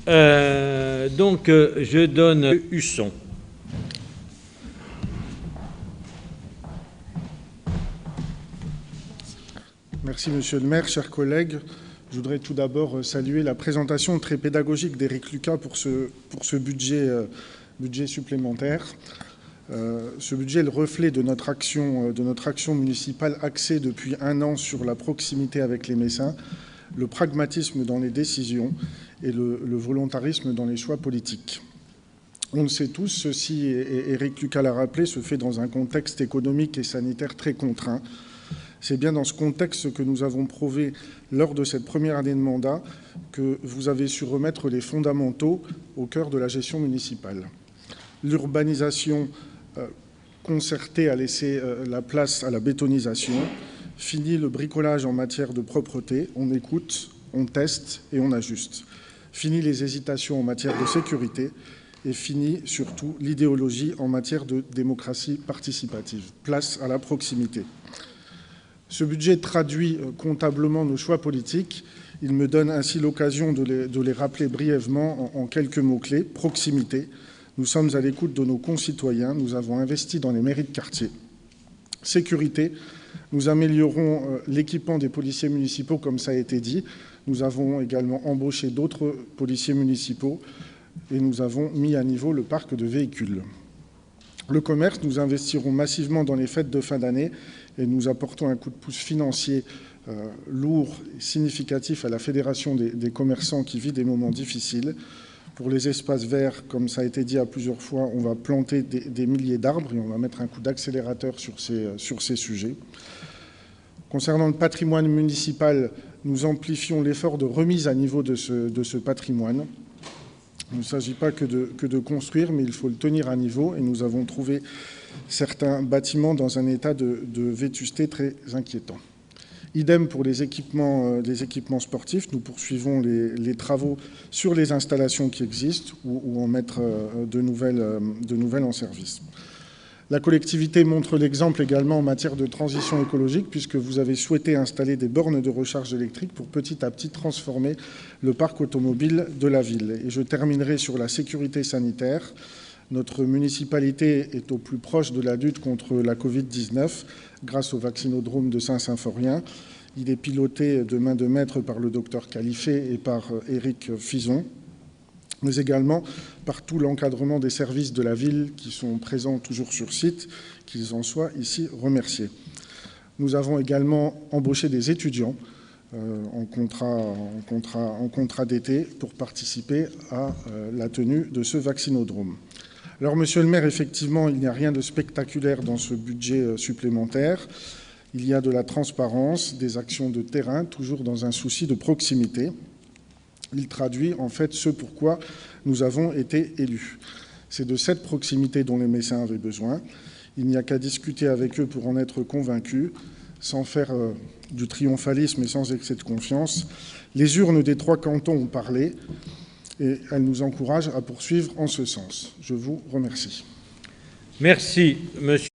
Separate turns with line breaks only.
Je donne Husson.
Merci, Monsieur le maire. Chers collègues, je voudrais tout d'abord saluer la présentation très pédagogique d'Éric Lucas pour ce budget supplémentaire. Ce budget est le reflet de notre action municipale axée depuis 1 an sur la proximité avec les Messins, le pragmatisme dans les décisions et le volontarisme dans les choix politiques. On le sait tous, ceci, et Éric Lucas l'a rappelé, se fait dans un contexte économique et sanitaire très contraint. C'est bien dans ce contexte que nous avons prouvé lors de cette première année de mandat que vous avez su remettre les fondamentaux au cœur de la gestion municipale. L'urbanisation concertée a laissé la place à la bétonisation. Fini le bricolage en matière de propreté. On écoute, on teste et on ajuste. Fini les hésitations en matière de sécurité. Et fini surtout l'idéologie en matière de démocratie participative. Place à la proximité. Ce budget traduit comptablement nos choix politiques. Il me donne ainsi l'occasion de les rappeler brièvement en quelques mots-clés. Proximité. Nous sommes à l'écoute de nos concitoyens. Nous avons investi dans les mairies de quartier. Sécurité. Nous améliorons l'équipement des policiers municipaux, comme ça a été dit. Nous avons également embauché d'autres policiers municipaux et nous avons mis à niveau le parc de véhicules. Le commerce, nous investirons massivement dans les fêtes de fin d'année et nous apportons un coup de pouce financier lourd et significatif à la Fédération des commerçants qui vit des moments difficiles. Pour les espaces verts, comme ça a été dit à plusieurs fois, on va planter des milliers d'arbres et on va mettre un coup d'accélérateur sur ces sujets. Concernant le patrimoine municipal, nous amplifions l'effort de remise à niveau de ce patrimoine. Il ne s'agit pas que de construire, mais il faut le tenir à niveau. Et nous avons trouvé certains bâtiments dans un état de vétusté très inquiétant. Idem pour les équipements sportifs. Nous poursuivons les travaux sur les installations qui existent ou en mettre de nouvelles en service. La collectivité montre l'exemple également en matière de transition écologique, puisque vous avez souhaité installer des bornes de recharge électrique pour petit à petit transformer le parc automobile de la ville. Et je terminerai sur la sécurité sanitaire. Notre municipalité est au plus proche de la lutte contre la Covid-19 grâce au vaccinodrome de Saint-Symphorien. Il est piloté de main de maître par le docteur Califé et par Éric Fison, mais également par tout l'encadrement des services de la ville qui sont présents toujours sur site, qu'ils en soient ici remerciés. Nous avons également embauché des étudiants en contrat d'été pour participer à la tenue de ce vaccinodrome. Alors, monsieur le maire, effectivement, il n'y a rien de spectaculaire dans ce budget supplémentaire. Il y a de la transparence, des actions de terrain, toujours dans un souci de proximité. Il traduit en fait ce pourquoi nous avons été élus. C'est de cette proximité dont les Messins avaient besoin. Il n'y a qu'à discuter avec eux pour en être convaincus, sans faire du triomphalisme et sans excès de confiance. Les urnes des 3 cantons ont parlé et elles nous encouragent à poursuivre en ce sens. Je vous remercie.
Merci, monsieur.